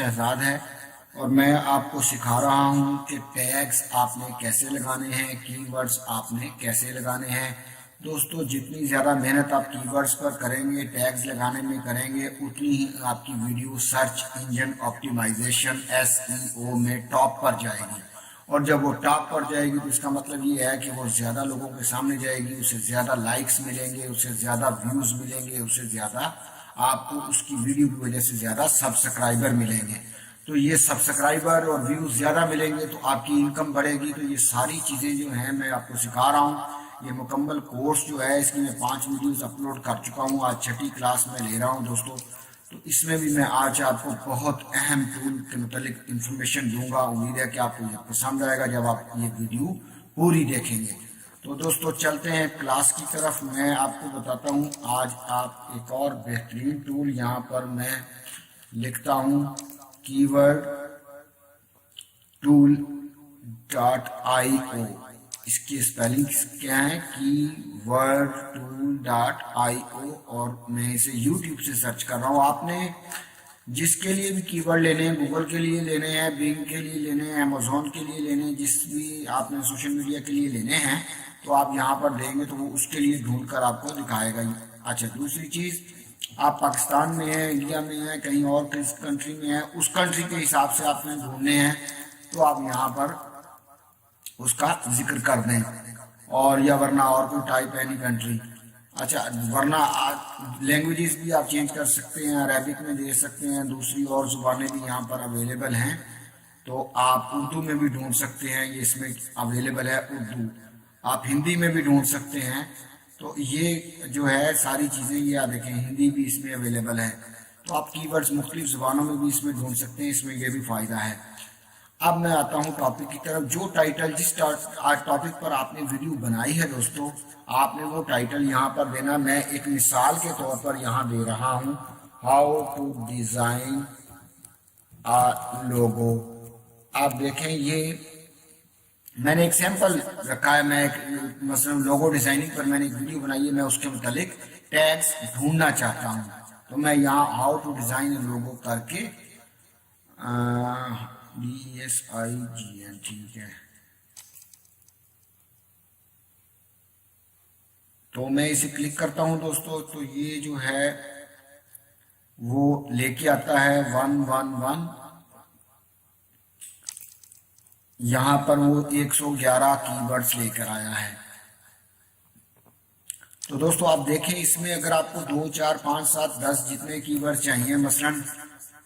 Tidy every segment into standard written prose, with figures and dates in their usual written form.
शहजाद है और मैं आपको सिखा रहा हूं कि टैग्स आपने कैसे लगाने हैं, कीवर्ड्स आपने कैसे लगाने हैं। दोस्तों, जितनी ज़्यादा मेहनत आप कीवर्ड्स पर करेंगे, टैग्स लगाने में करेंगे, उतनी ही आपकी video search engine optimisation SEO में टॉप पर जाएगी। और जब वो टॉप पर जाएगी तो इसका मतलब ये है कि वो ज़्यादा लोगों के सामने जाएगी, उससे ज़्यादा लाइक्स मिलेंगे, उससे ज़्यादा व्यूज़ मिलेंगे, उससे ज़्यादा आपको उसकी वीडियो की वजह से ज़्यादा सब्सक्राइबर मिलेंगे। तो ये सब्सक्राइबर और व्यूज़ ज़्यादा मिलेंगे तो आपकी इनकम बढ़ेगी। तो ये सारी चीज़ें जो हैं मैं आपको सिखा रहा हूँ। ये मुकम्मल कोर्स जो है इसकी मैं 5 वीडियोस अपलोड कर चुका हूँ। आज 6ठी क्लास में ले रहा हूँ दोस्तों। तो इसमें भी मैं आज आपको बहुत अहम टूल के मुतालिक इंफॉर्मेशन दूंगा। उम्मीद है कि आपको ये पसंद आएगा जब आप ये वीडियो पूरी देखेंगे। तो दोस्तों, चलते हैं क्लास की तरफ। मैं आपको बताता हूँ आज आप एक और बेहतरीन टूल, यहाँ पर मैं लिखता हूँ कीवर्ड टूल .io। इसकी स्पेलिंग क्या है? Keyword tool .io। और मैं इसे YouTube से सर्च कर रहा हूँ। आपने जिसके लिए भी कीवर्ड लेने हैं, गूगल के लिए लेने हैं, बिंग के लिए लेने हैं, अमेजोन के लिए लेने हैं, जिस भी आपने सोशल मीडिया के लिए लेने हैं, तो आप यहाँ पर देंगे तो वो उसके लिए ढूंढ कर आपको दिखाएगा। अच्छा, दूसरी चीज़, आप पाकिस्तान में हैं, इंडिया में हैं, कहीं और किस कंट्री में हैं, उस कंट्री के हिसाब से आपने ढूंढने हैं तो आप यहाँ पर उसका जिक्र कर दें। और या वरना और कोई टाइप एनी कंट्री। अच्छा, वरना लैंग्वेजेस भी आप चेंज कर सकते हैं, अरेबिक में दे सकते हैं, दूसरी और जुबानें भी यहाँ पर अवेलेबल हैं। तो आप उर्दू में भी ढूंढ सकते हैं, ये इसमें अवेलेबल है उर्दू। आप हिंदी में भी ढूंढ सकते हैं। तो ये जो है सारी चीज़ें ये आप देखें, हिंदी भी इसमें अवेलेबल है। तो आप कीवर्ड्स मुख्तलिफ ज़ुबानों में भी इसमें ढूंढ सकते हैं, इसमें यह भी फ़ायदा है। अब मैं आता हूं टॉपिक की तरफ। जो टाइटल जिस टॉपिक पर आपने वीडियो बनाई है दोस्तों, आपने वो टाइटल यहाँ पर देना। मैं एक मिसाल के तौर पर यहाँ दे रहा हूँ, हाउ टू डिज़ाइन अ लोगो। आप देखें, ये मैंने एक सैंपल रखा है। मैं एक मसलन लोगो डिज़ाइनिंग पर मैंने एक वीडियो बनाई है, मैं उसके मुतालिक टैग्स ढूंढना चाहता हूँ। तो मैं यहाँ हाउ टू डिज़ाइन लोगो करके DESIGN, ठीक है। तो मैं इसे क्लिक करता हूं दोस्तों, तो ये जो है वो लेके आता है 111। यहां पर वो 111 कीवर्ड्स लेकर आया है। तो दोस्तों आप देखें, इसमें अगर आपको 2, 4, 5, 7, 10 जितने कीवर्ड चाहिए, मसलन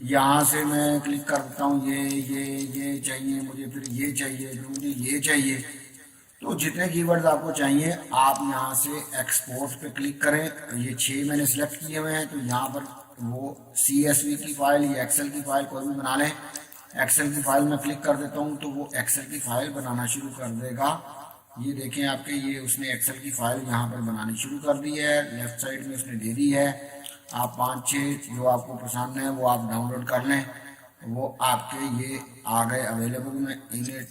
यहाँ से मैं क्लिक करता हूँ, ये चाहिए मुझे, फिर ये चाहिए, फिर मुझे ये चाहिए। तो जितने कीवर्ड्स आपको चाहिए आप यहाँ से एक्सपोर्ट पे क्लिक करें। ये 6 मैंने सेलेक्ट किए हुए हैं। तो यहाँ पर वो CSV की फाइल या एक्सेल की फाइल कोई भी बना लें। एक्सेल की फाइल में क्लिक कर देता हूँ तो वो एक्सेल की फाइल बनाना शुरू कर देगा। ये देखें आपके, ये उसने एक्सेल की फाइल यहाँ पर बनानी शुरू कर दी है। लेफ्ट साइड में उसने दे दी है। आप 5-6 जो आपको पसंद है वो आप डाउनलोड कर लें, वो आपके ये आ गए अवेलेबल। में इन्हें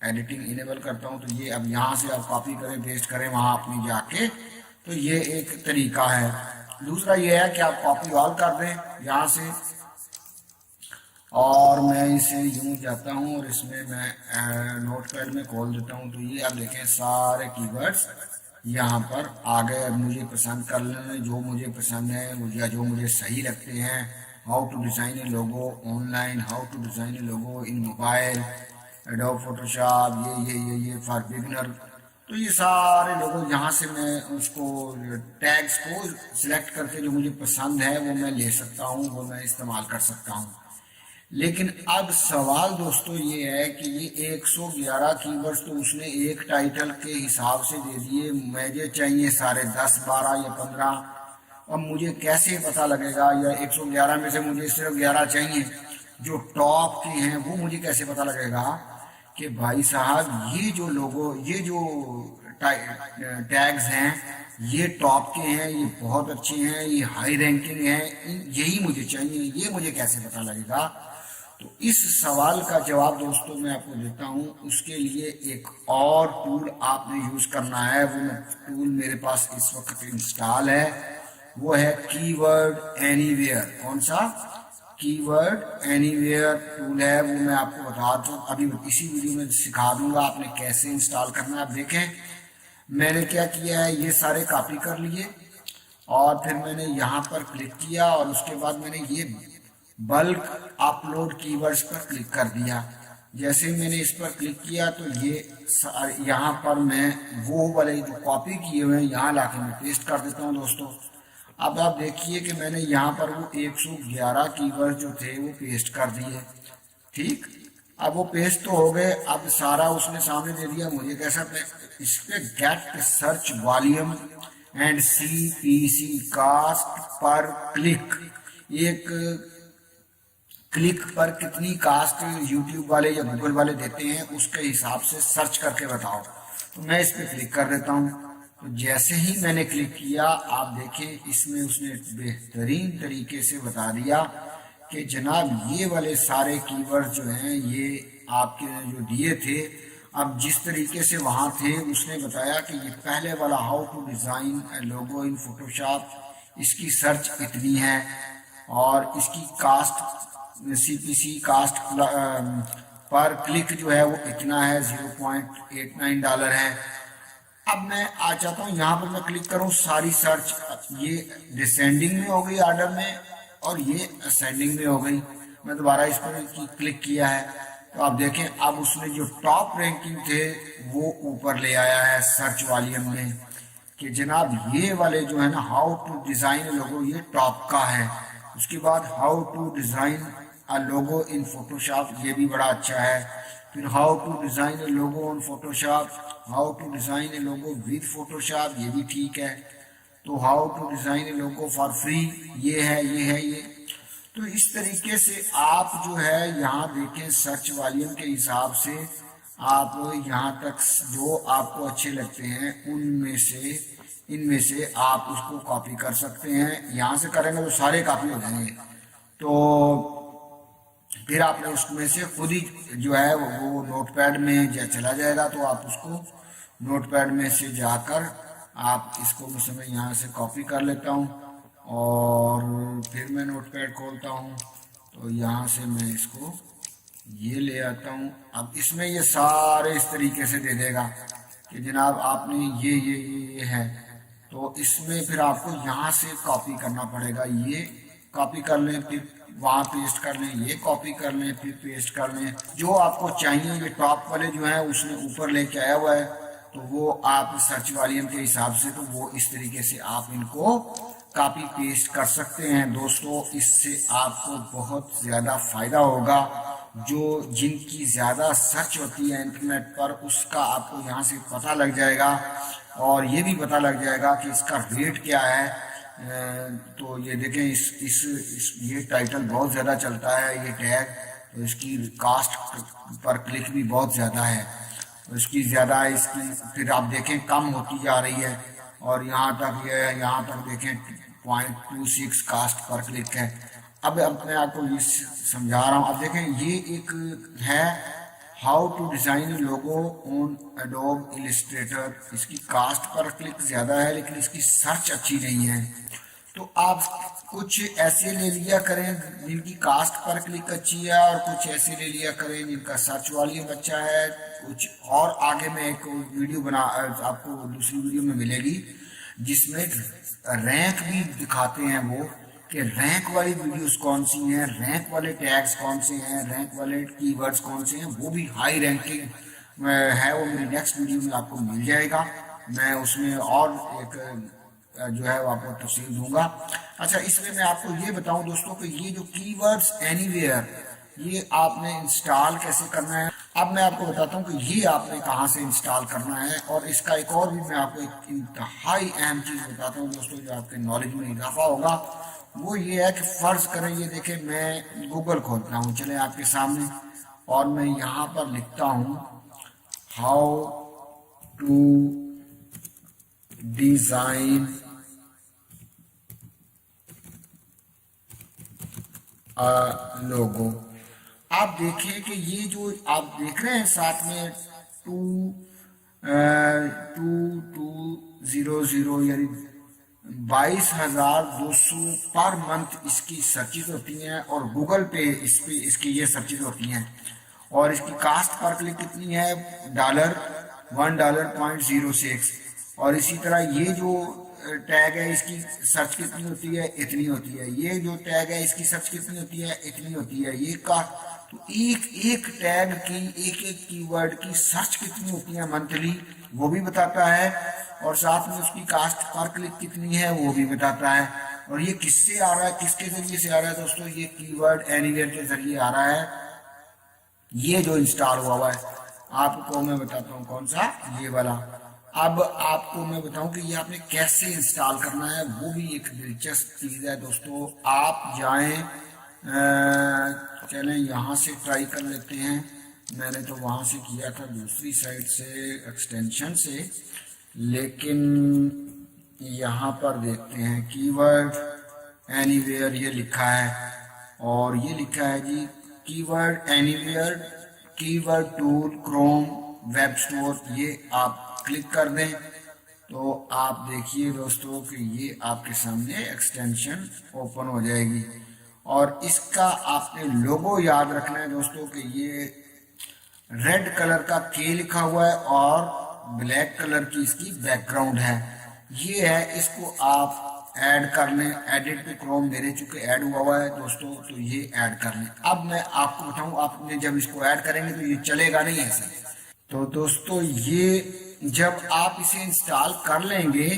एडिटिंग इनेबल करता हूँ। तो ये अब यहाँ से आप कॉपी करें, पेस्ट करें वहाँ अपनी जाके। तो ये एक तरीका है। दूसरा ये है कि आप कॉपी ऑल कर दें यहाँ से। और मैं इसे यूं जाता हूँ और इसमें मैं नोटपैड में खोल देता हूँ। तो ये आप देखें, सारे कीवर्ड्स यहाँ पर आ गए। मुझे पसंद कर लेने जो मुझे पसंद है या जो मुझे सही लगते हैं। How to design a logo online, how to design a logo in mobile, Adobe Photoshop, ये फॉर बिगिनर। तो ये सारे लोगों, यहाँ से मैं उसको टैग्स को सिलेक्ट करके जो मुझे पसंद है वो मैं ले सकता हूँ, वो मैं इस्तेमाल कर सकता हूँ। लेकिन अब सवाल दोस्तों ये है कि ये 111 कीवर्ड्स तो उसने एक टाइटल के हिसाब से दे दिए, मुझे चाहिए सारे 10, 12 या 15। अब मुझे कैसे पता लगेगा, या 111 में से मुझे सिर्फ 11 चाहिए जो टॉप के हैं, वो मुझे कैसे पता लगेगा कि भाई साहब ये जो लोगो, ये जो टैग्स हैं ये टॉप के हैं, ये बहुत अच्छे हैं, ये हाई रैंकिंग है, यही मुझे चाहिए, ये मुझे कैसे पता लगेगा? तो इस सवाल का जवाब दोस्तों मैं आपको देता हूं। उसके लिए एक और टूल आपने यूज करना है। वो टूल मेरे पास इस वक्त इंस्टॉल है, वो है कीवर्ड एनीवेयर। कौन सा? कीवर्ड एनीवेयर टूल है, वो मैं आपको बता दूं, अभी इसी वीडियो में सिखा दूंगा आपने कैसे इंस्टॉल करना है। आप देखें मैंने क्या किया है, ये सारे कॉपी कर लिए और फिर मैंने यहाँ पर क्लिक किया और उसके बाद मैंने ये बल्क अपलोड कीवर्ड्स पर क्लिक कर दिया। जैसे ही मैंने इस पर क्लिक किया तो ये यहाँ पर मैं वो वाले जो कॉपी किए हुए हैं यहाँ लाके मैं पेस्ट कर देता हूँ दोस्तों। अब आप देखिए कि मैंने यहाँ पर वो 111 कीवर्ड जो थे वो पेस्ट कर दिए। ठीक, अब वो पेस्ट तो हो गए, अब सारा उसने सामने दे दिया। मुझे कैसा, इस पे get search volume and CPC cost पर क्लिक, एक क्लिक पर कितनी कास्ट यूट्यूब वाले या गूगल वाले देते हैं उसके हिसाब से सर्च करके बताओ। तो मैं इस पर क्लिक कर देता हूँ। तो जैसे ही मैंने क्लिक किया आप देखें इसमें उसने बेहतरीन तरीके से बता दिया कि जनाब ये वाले सारे कीवर्ड जो हैं ये आपके जो दिए थे, अब जिस तरीके से वहाँ थे उसने बताया कि ये पहले वाला how to design logo in Photoshop, इसकी सर्च इतनी है और इसकी कास्ट CPC कास्ट पर क्लिक जो है वो इतना है, $0.89 है। अब मैं आ जाता हूँ यहाँ पर, मैं क्लिक करूँ सारी सर्च, ये डिसेंडिंग में हो गई ऑर्डर में और ये असेंडिंग में हो गई। मैं दोबारा इस पर क्लिक किया है तो आप देखें अब उसने जो टॉप रैंकिंग थे वो ऊपर ले आया है सर्च वॉल्यूम में कि जनाब ये वाले जो है ना हाउ टू डिज़ाइन लोगो ये टॉप का है। उसके बाद how to design a logo in Photoshop ये भी बड़ा अच्छा है। फिर how to design a logo on Photoshop, how to design a logo with Photoshop ये भी ठीक है। तो how to design a logo for free ये है, ये है ये। तो इस तरीके से आप जो है यहाँ देखें सर्च वॉल्यूम के हिसाब से आप यहाँ तक जो आपको अच्छे लगते हैं इनमें से आप उसको कॉपी कर सकते हैं। यहाँ से करेंगे तो सारे कॉपी हो जाएंगे, तो फिर आपने उसमें से खुद ही जो है वो नोटपैड में चला जाएगा। तो आप उसको नोटपैड में से जाकर आप इसको मैं यहाँ से कॉपी कर लेता हूँ और फिर मैं नोटपैड खोलता हूँ तो यहाँ से मैं इसको ये ले आता हूँ। अब इसमें ये सारे इस तरीके से दे देगा कि जनाब आपने ये है, तो इसमें फिर आपको यहाँ से कॉपी करना पड़ेगा। ये कॉपी कर लें, फिर वहाँ पेस्ट कर लें, ये कॉपी कर लें, फिर पेस्ट कर लें, जो आपको चाहिए। ये टॉप वाले जो है उसने ऊपर लेके आया हुआ है, तो वो आप सर्च वॉल्यूम के हिसाब से तो वो इस तरीके से आप इनको कॉपी पेस्ट कर सकते हैं दोस्तों। इससे आपको बहुत ज़्यादा फायदा होगा। जो जिनकी ज़्यादा सर्च होती है इंटरनेट पर उसका आपको यहाँ से पता लग जाएगा और ये भी पता लग जाएगा कि इसका रेट क्या है। तो ये देखें ये टाइटल बहुत ज़्यादा चलता है, ये टैग, तो इसकी कास्ट पर क्लिक भी बहुत ज़्यादा है, तो इसकी ज़्यादा इसकी फिर आप देखें कम होती जा रही है और यहाँ तक देखें 0.26 कास्ट पर क्लिक है। अब मैं आपको ये समझा रहा हूँ। अब देखें ये एक है how to design logo on Adobe Illustrator, इसकी कास्ट पर क्लिक ज़्यादा है लेकिन इसकी सर्च अच्छी नहीं है। तो आप कुछ ऐसे ले लिया करें जिनकी कास्ट पर क्लिक अच्छी है और कुछ ऐसे ले लिया करें जिनका सर्च वॉल्यूम अच्छा है। कुछ और आगे मैं एक वीडियो आपको दूसरी वीडियो में मिलेगी जिसमें रैंक भी दिखाते हैं वो कि रैंक वाली वीडियोस कौन सी हैं, रैंक वाले टैग्स कौन से हैं, रैंक वाले कीवर्ड्स कौन से हैं, वो भी हाई रैंकिंग है। वो मेरी नेक्स्ट वीडियो में आपको मिल जाएगा, मैं उसमें और एक जो है वो आपको तफसील दूंगा। अच्छा, इसमें मैं आपको ये बताऊं दोस्तों कि ये जो कीवर्ड्स एनीवेयर ये आपने इंस्टॉल कैसे करना है। अब मैं आपको बताता हूँ कि ये आपने कहाँ से इंस्टॉल करना है और इसका एक और भी मैं आपको एक इंतहाई अहम चीज़ बताता हूँ दोस्तों जो आपके नॉलेज में इजाफा होगा। वो ये है कि फ़र्ज़ करें ये देखें मैं गूगल खोलता हूँ, चले आपके सामने, और मैं यहाँ पर लिखता हूँ हाउ टू डिज़ाइन लोगो। आप देखिए कि ये जो आप देख रहे हैं साथ में 2200 यानी 22,200 पर मंथ इसकी सर्चेज होती हैं, और गूगल पे इस पे इसकी ये सर्चेज होती हैं। और इसकी कास्ट पर क्लिक कितनी है, $1.06। और इसी तरह ये जो टैग है इसकी सर्च कितनी होती है, इतनी होती है। ये जो टैग है इसकी सर्च कितनी होती है, इतनी होती है। ये का तो एक एक टैग की, एक एक कीवर्ड की सर्च कितनी होती है मंथली, वो भी बताता है। और साथ में उसकी कास्ट पर क्लिक कितनी है वो भी बताता है। और ये किससे आ रहा है, किसके जरिए से आ रहा है दोस्तों, ये कीवर्ड एनीवेयर के जरिए आ रहा है। ये जो इंस्टॉल हुआ है, आपको मैं बताता हूँ कौन सा, ये वाला। अब आपको मैं बताऊं कि ये आपने कैसे इंस्टॉल करना है, वो भी एक दिलचस्प चीज है दोस्तों। आप जाएं, चलें यहाँ से ट्राई कर लेते हैं। मैंने तो वहां से किया था दूसरी साइड से, एक्सटेंशन से, लेकिन यहाँ पर देखते हैं कीवर्ड एनीवेयर ये लिखा है। और ये लिखा है जी keyword anywhere, keyword tool, Chrome web store. ये आप क्लिक कर दें तो आप देखिए दोस्तों कि ये आपके सामने एक्सटेंशन ओपन हो जाएगी। और इसका आपने लोगो याद रखना है दोस्तों कि ये रेड कलर का के लिखा हुआ है और ब्लैक कलर की इसकी बैकग्राउंड है। ये है, इसको आप ऐड कर लें। एडिट टू क्रोम मेरे चूंकि ऐड हुआ है दोस्तों, तो ये ऐड कर लें। अब मैं आपको बताऊं, आपने जब इसको ऐड करेंगे तो ये चलेगा नहीं ऐसे। तो दोस्तों ये जब आप इसे इंस्टॉल कर लेंगे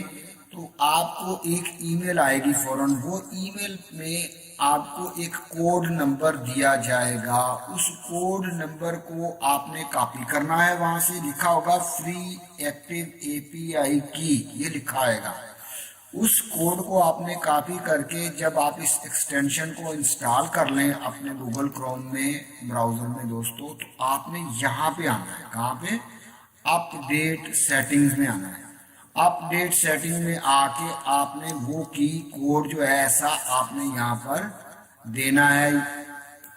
तो आपको एक ईमेल आएगी फौरन। वो ईमेल में आपको एक कोड नंबर दिया जाएगा। उस कोड नंबर को आपने कॉपी करना है, वहां से लिखा होगा फ्री एक्टिव एपीआई की, ये लिखा आएगा। उस कोड को आपने कॉपी करके जब आप इस एक्सटेंशन को इंस्टॉल कर लें अपने गूगल क्रोम में ब्राउजर में दोस्तों, तो आपने यहाँ पे आना है। कहाँ पे, अपडेट सेटिंग्स में आना है। अपडेट सेटिंग में आके आपने वो की कोड जो है ऐसा आपने यहाँ पर देना है,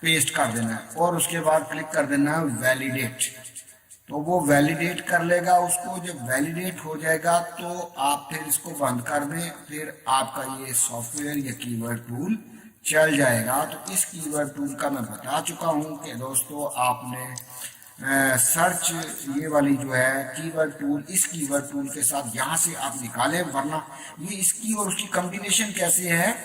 पेस्ट कर देना है। और उसके बाद क्लिक कर देना है वैलिडेट। तो वो वैलिडेट कर लेगा उसको। जब वैलिडेट हो जाएगा तो आप फिर इसको बंद कर दें, फिर आपका ये सॉफ्टवेयर या कीवर्ड टूल चल जाएगा। तो इस कीवर्ड टूल का मैं बता चुका हूँ कि दोस्तों आपने सर्च ये वाली जो है कीवर्ड टूल, इस कीवर्ड टूल के साथ यहाँ से आप निकालें, वरना ये इसकी और उसकी कॉम्बिनेशन कैसे है,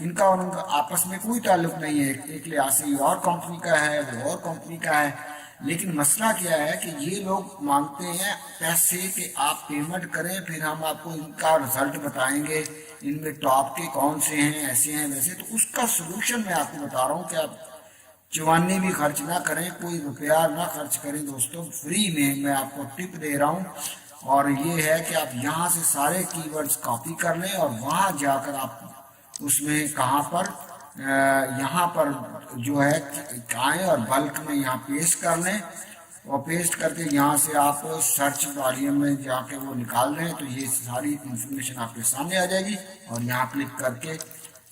इनका और उनका आपस में कोई ताल्लुक नहीं है। एक लिहाज से ये और कंपनी का है, वो और कंपनी का है। लेकिन मसला क्या है कि ये लोग मांगते हैं पैसे कि आप पेमेंट करें, फिर हम आपको इनका रिजल्ट बताएंगे, इनमें टॉप के कौन से हैं, ऐसे हैं वैसे। तो उसका सोल्यूशन मैं आपको बता रहा हूँ कि आप चवानी भी खर्च ना करें, कोई रुपया ना खर्च करें दोस्तों, फ्री में मैं आपको टिप दे रहा हूँ। और ये है कि आप यहाँ से सारे कीवर्ड्स कॉपी कर लें और वहाँ जाकर आप उसमें कहाँ पर यहाँ पर जो है आए और बल्क में यहाँ पेस्ट कर लें। और पेस्ट करके यहाँ से आप सर्च वॉल्यूम में जाके वो निकाल लें तो ये सारी इंफॉर्मेशन आपके सामने आ जाएगी। और यहाँ क्लिक करके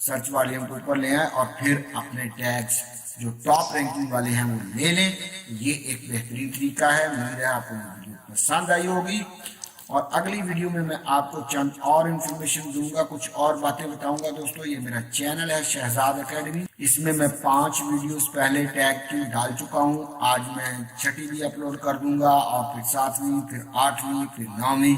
सर्च वॉल्यूम के ऊपर ले आए और फिर अपने टैग्स जो टॉप रैंकिंग वाले हैं वो ले लें। ये एक बेहतरीन तरीका है। उम्मीद है आपको वीडियो पसंद आई होगी। और अगली वीडियो में मैं आपको चंद और इन्फॉर्मेशन दूंगा, कुछ और बातें बताऊंगा दोस्तों। ये मेरा चैनल है शहजाद एकेडमी, इसमें मैं 5 वीडियोस पहले टैग की डाल चुका हूँ। आज मैं 6ठी भी अपलोड कर दूंगा और फिर 7वीं, फिर 8वीं, फिर 9वीं।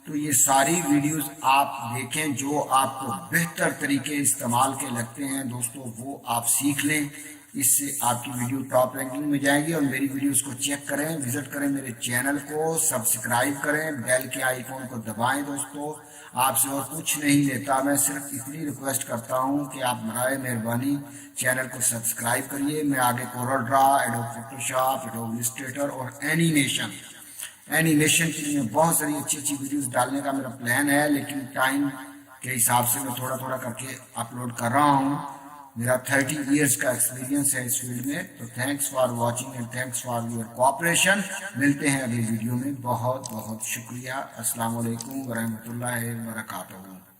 तो ये सारी वीडियोस आप देखें, जो आपको बेहतर तरीके इस्तेमाल के लगते हैं दोस्तों वो आप सीख लें। इससे आपकी वीडियो टॉप रैंकिंग में जाएगी। और मेरी वीडियोस को चेक करें, विजिट करें मेरे चैनल को, सब्सक्राइब करें, बेल के आइकॉन को दबाएं दोस्तों। आपसे और कुछ नहीं लेता, मैं सिर्फ इतनी रिक्वेस्ट करता हूं कि आप बराए मेहरबानी चैनल को सब्सक्राइब करिए। मैं आगे Corel Draw, adobe Photoshop, adobe Illustrator और एनिमेशन के लिए बहुत सारी अच्छी अच्छी वीडियोस डालने का मेरा प्लान है, लेकिन टाइम के हिसाब से मैं थोड़ा थोड़ा करके अपलोड कर रहा हूँ। मेरा 30 इयर्स का एक्सपीरियंस है इस फील्ड में। तो thanks for watching and thanks for your cooperation. मिलते हैं अगली वीडियो में। बहुत बहुत शुक्रिया। अस्सलाम वालेकुम व रहमतुल्लाहि व बरकातहू।